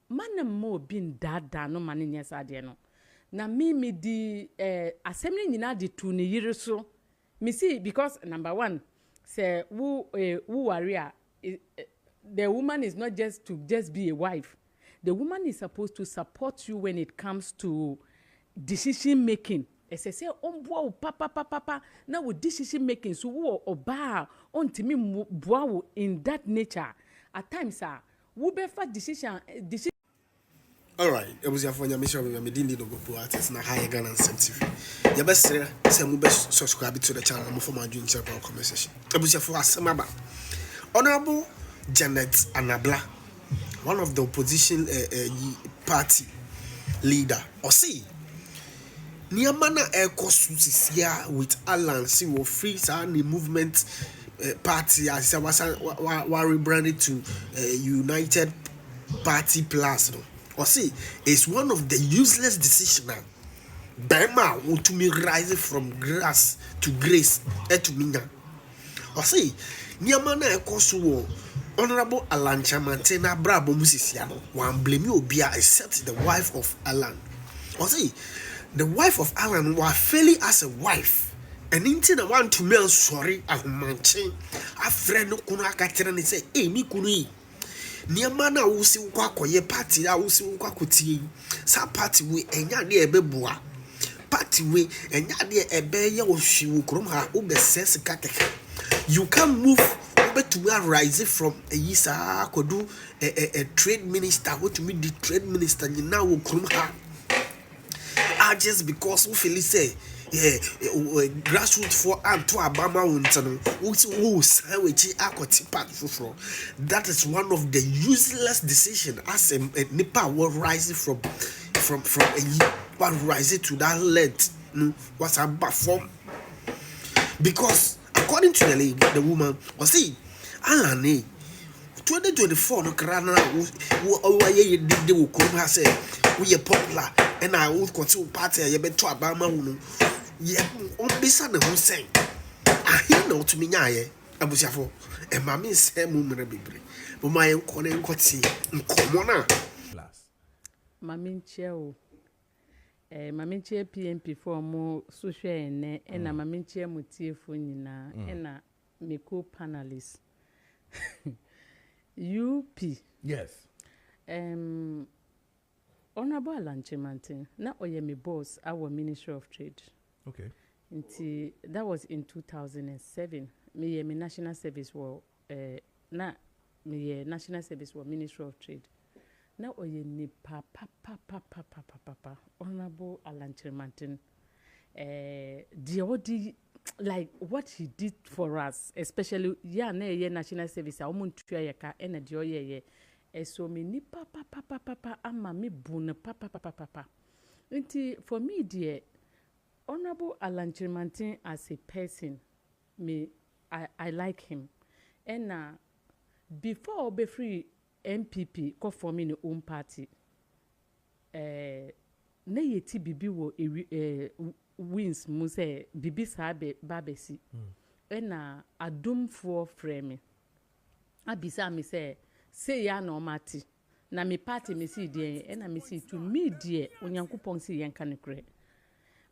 man mo bin dada no man nyɛ saa no na me di assembly nyina di to ne yire so me see because number one say who warrior the woman is not just to just be a wife. The woman is supposed to support you when it comes to decision making. As I say, papa, now with decision making, so oba on to me boa in that nature. At times, we better decision. All right, it was your phone. I'm sure we didn't need to go to artists na higher Ghana TV. Your best say we best subscribe to the channel and move for my dream circle conversation. It was your for Asamaba. Honorable Janet Anabla, one of the opposition party leader, or see. Niamana air costs here with Alan, see will freeze our movement party as I was rebranded to United Party Plus. Or see, it's one of the useless decisions. Bema want to me rise from grass to grace to mina. Or see, Niamana air costs Honorable Alan Kyerematen Brabo Musisiano, one blame you be except the wife of Alan. Or see. The wife of Alan was failing as a wife. And instead I want to mail sorry, I manche. A friend no kuna katera ni say, eh, mi kuni. Niamana usi ukwako ye party, usi ukwako ti. Sa party we enya de ebebua. Party we enya de ebe ye oshi ukrom ha ube sense kakeke. You can move over to where rise from a yisa kodu a trade minister. What to me the trade minister you now ukrom ha. Just because we feel say grassroots for and to Abama that is one of the useless decisions as a Nipa will rise from a one rising to that length what's a form because according to the league the woman was see Alan 2024 no krana they will come has say we are popular and I will continue party you better Abama no yeah on bisa na who say I know to me nyaye abusiafo e ma me say mu mre bebre but my nkone nkoti nkomo na class mami nche o mami nche PNP for mo social ene na mami nche mutiefo nyina na meko panelists UP. Yes. Honorable Alan Kyerematen, na oye me boss our Ministry of Trade. Okay. That was in 2007. Me national service war national service war Ministry of Trade. Na oye ni papa Honorable Alan Kyerematen. Like what he did for us, especially national service, ka so me ni papa ama me bun papa. For me dear, Honorable Alan Kyerematen as a person, I like him. And before be free NPP go for me own party. Na yeti bibi wo wins muse bibi sabe babesi na adumfo frame abisa me say ya no mati na me party me si de na me si to me de onyankopon si yen kan kre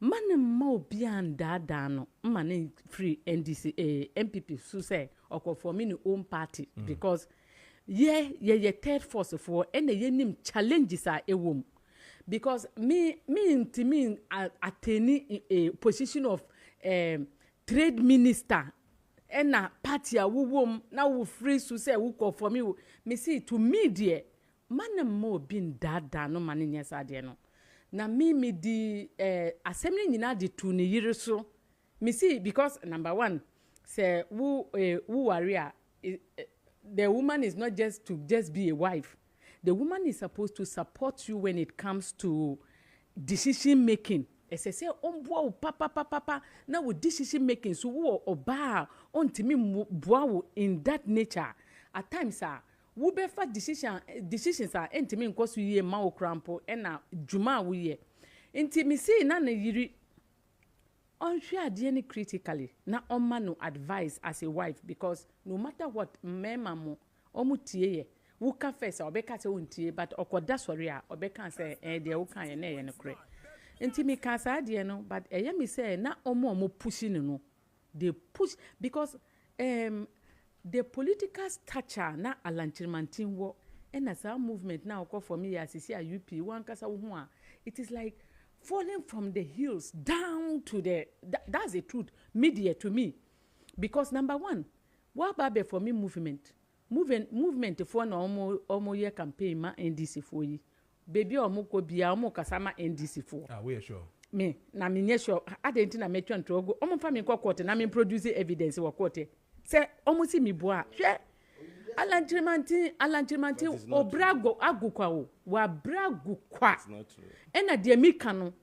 man ma obi anda no man free NDC MPP so say for me no own party because ye third force for and ye nim challenges are ewom. Because me attaining a position of trade minister and a party a wom now we free to say who call for me see to me dear man mo bin dada no man nyɛ saa deɛ no na me di assembly nyina di to ne yire so me see because number one say who warrior the woman is not just to just be a wife. The woman is supposed to support you when it comes to decision making. As I say, papa, now with decision making, so oba on to me boa in that nature. At times, we better decisions are intimate because we ma crampo and na juma we intimacy na yiri on share DNA critically na on no advice as a wife because no matter what mema mo omutie Wuka first obeka se wontie but okoda sori a obeka say de wuka ye na ye no kre enti me ka sa de no but eye me say na omo pushing no they push because the political stature na Kyerematen wo and as our movement now call for me as see a UP one kasa wo a it is like falling from the hills down to the that's the truth media to me because number one what about for me movement for na omo year campaign ma NDC for yi baby omo ko bia omo kasa ma NDC for we are sure me na me nye sure adenti na metwa ntrogo omo fa me court na me produce evidence wo court say omo si mi boa hwe Kyerematen obrago agukwa o wa bragu kwa ena de mi kanu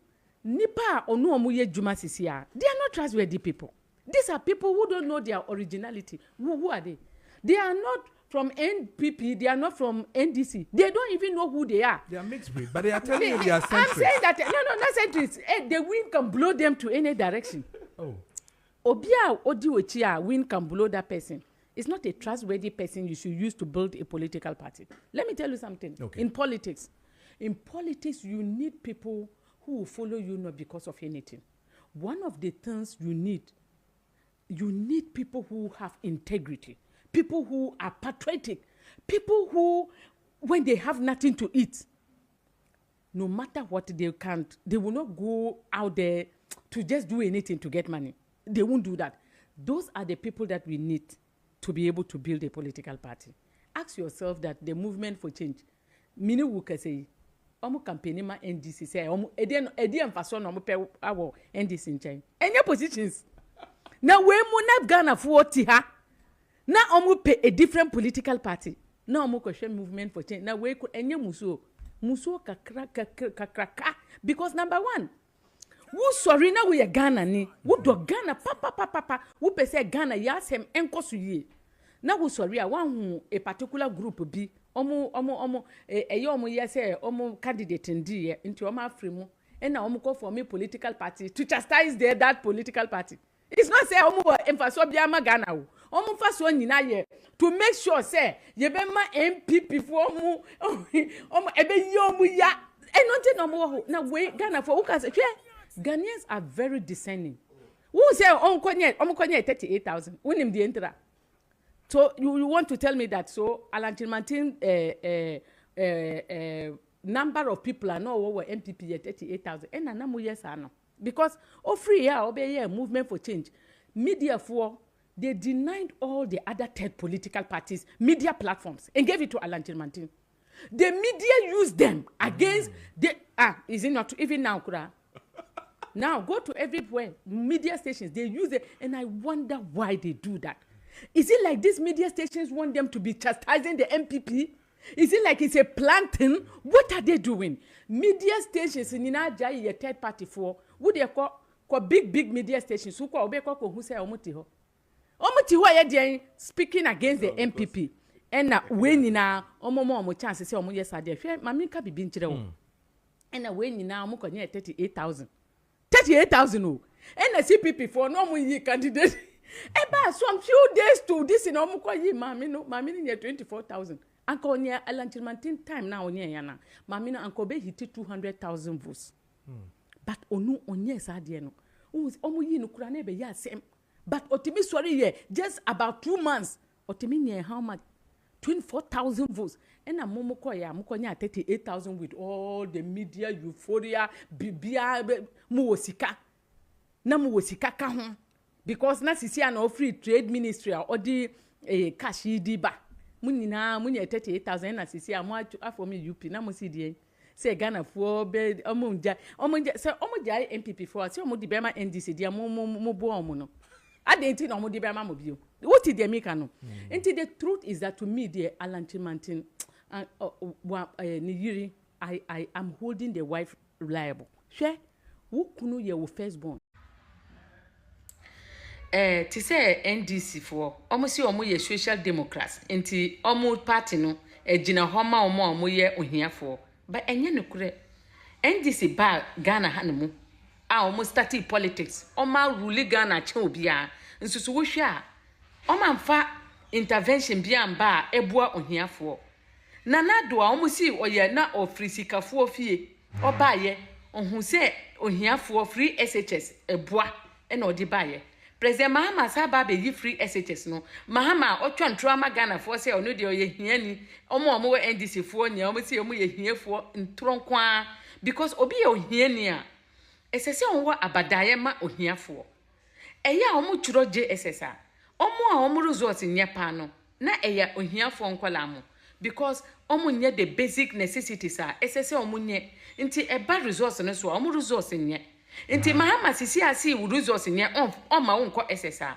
nipa onu omo ye djuma sisi a they are not trustworthy people. These are people who don't know their originality. Who are they? They are not from NPP, they are not from NDC. They don't even know who they are. They are mixed breed, but they are telling you they are centrist. I'm saying that, no, not centrist. The wind can blow them to any direction. Oh. Obia Odiwechia, wind can blow that person. It's not a trustworthy person you should use to build a political party. Let me tell you something. Okay. In politics, you need people who will follow you not because of anything. One of the things you need people who have integrity, people who are patriotic, people who, when they have nothing to eat, no matter what they will not go out there to just do anything to get money. They won't do that. Those are the people that we need to be able to build a political party. Ask yourself that the movement for change, mini wuka say, omo campaign ma NDC say, omo edi emfaso na omo pe awo NDC nchen. Any positions. Na we mo na Ghana for ha. Na omo pe a different political party. Na omo question movement for change. Na we ko enye muso kakra because number one, who sorry na we Ghana ni. Who do Ghana papa. Who pe say Ghana yas hem enkosu ye. Na who sorry a one a particular group be omo omo yes omo candidate ndi into omo afrimu and na omo call for me political party to chastise that political party. It's not say omo emphasize bia ma Ghana o. Omo fa so nyina ye to make sure say ye be ma NPP for omo ebe yi omo ya enonte no mo na we Ghana for who can say Ghanaians are very discerning. Who say omo konye 38,000 unim di entra. So you want to tell me that so Kyerematen number of people are not over NPP at 38,000 and na yes ano because free obey movement for change media for they denied all the other third political parties media platforms and gave it to Kyerematen. The media used them against is it not even now kura? Now go to everywhere media stations they use it and I wonder why they do that. Is it like these media stations want them to be chastising the NPP? Is it like it's a planting? What are they doing? Media stations in Nigeria, a third party for would they call big media stations who call who say Omotiho? Omotiho speaking against the NPP. And now when na omo chances say omo yes are there. Mami ka bibi nchire. And now when na omo konye 38,000. 38,000 oh. And the CPP for no mo yi candidate. Eba some few days to this in omo kwa yi mami no 24,000. Anko nya Kyerematen time na onye yana. Mami no anko be hit 200,000 votes. But onu onye sa de no. Omo yi no kura na be ya sem. But otimi sorry ye just about 2 months. Otimi nye how much? 24,000 votes. And a momo kwa ya mukonya 38,000 with all the media euphoria bibia muwosika. Na muwosika ka ho. Because na sisi an free trade ministry or the cash di ba. Munina 38,000 na sisi amu afo me UP na mo CDA. Say Ghana for be omunja say omunja NPP for say omu di be ma NDC dia mo bo omu no. Adenti na omu di be ma mo bio. What is the make no? And the truth is that to me the Kyerematen I am holding the wife reliable. Share who kunu ye wo firstborn. To say NDC for almost you ye social democrats enti omo party no ejina homa omo ye ohia for but enye no kure NDC ba Ghana hanemu omo started politics omo rule Ghana che obi a nsusu wo hwe a omo amfa intervention bia mba ebua ohia for na do a omo si oye na ofri sikafo fie obaye ohun se ohiafo free SHS eboa e na odi baye President Mahama Saba be free SHS no Mahama otwa ntroma Ghana for say ono de oye hiani omo NDC fo nya omo si omo ye hiafo ntronkwa because obi ye ohiani a esese onwo abadaye ma ohiafo eya omo churo JSS a omo results nye pa no na eya ohiafo nkwala mo because omo nye the basic necessities a esese omo nye nti eba resource no so omo resource nye nti Mahama sisi asi wo resource nye ma wo nko SSA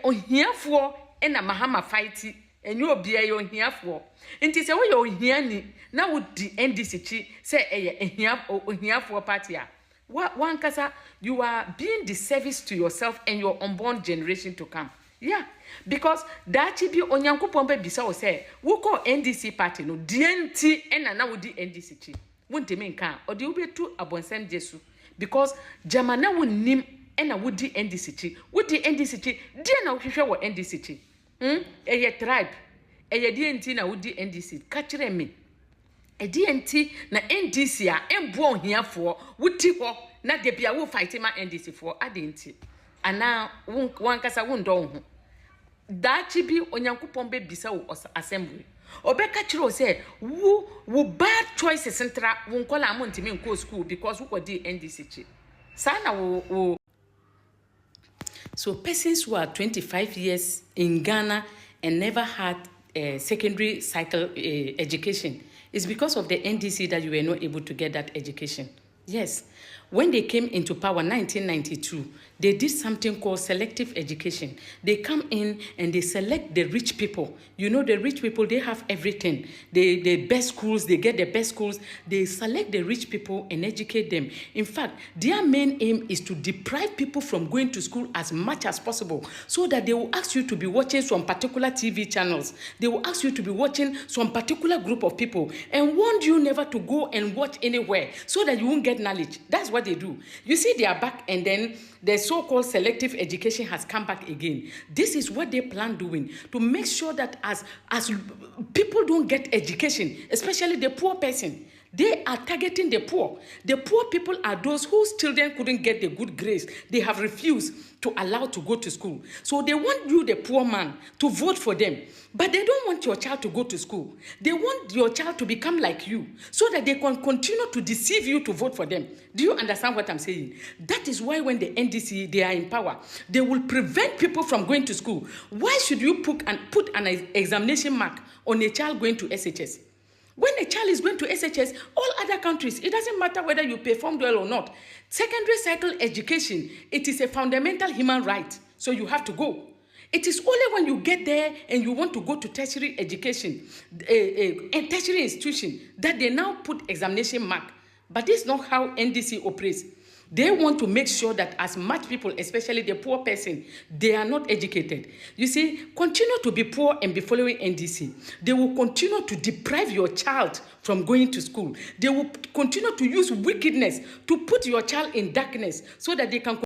ohiafo na Mahama fight enye obi aye ohiafo nti se wo ye ohiani na wo di NDC chi se eye ohiafo party a one kasa you are being the service to yourself and your unborn generation to come. Yeah, because that be onyankopon be bisa o say wo ko NDC party no DNT na wo di NDC chi wonte me nka o de wo betu abonsem jesu because jamana wonnim na wo di NDC chi wo di NDC chi die na wo hwehwe wo NDC chi eye tribe eye DNT na wo di NDC ka kire me DNT na NDC a embo ohiafo wo ti ho na de bia wo fight ma NDC for adenti ana wan kasa wondo ho dachi bi onyankopon be bisa wo assembly obeka kire say wo bad choices central wo nkola amontimi nko school because wo di NDC chi sana wo so persons who are 25 years in Ghana and never had a secondary cycle education it's because of the NDC that you were not able to get that education. Yes. When they came into power 1992, they did something called selective education. They come in and they select the rich people. You know, the rich people, they have everything. The best schools, they get the best schools. They select the rich people and educate them. In fact, their main aim is to deprive people from going to school as much as possible so that they will ask you to be watching some particular TV channels. They will ask you to be watching some particular group of people and warn you never to go and watch anywhere so that you won't get knowledge. That's what they do. You see, they are back and then the so-called selective education has come back again. This is what they plan doing to make sure that as people don't get education, especially the poor person, they are targeting the poor. The poor people are those whose children couldn't get the good grades. They have refused to allow to go to school. So they want you, the poor man, to vote for them. But they don't want your child to go to school. They want your child to become like you so that they can continue to deceive you to vote for them. Do you understand what I'm saying? That is why when the NDC, they are in power, they will prevent people from going to school. Why should you put an examination mark on a child going to SHS? When a child is going to SHS, all other countries, it doesn't matter whether you performed well or not. Secondary cycle education, it is a fundamental human right, so you have to go. It is only when you get there and you want to go to tertiary education, a tertiary institution, that they now put examination mark. But this is not how NDC operates. They want to make sure that as much people, especially the poor person, they are not educated. You see, continue to be poor and be following NDC. They will continue to deprive your child from going to school. They will continue to use wickedness to put your child in darkness so that they can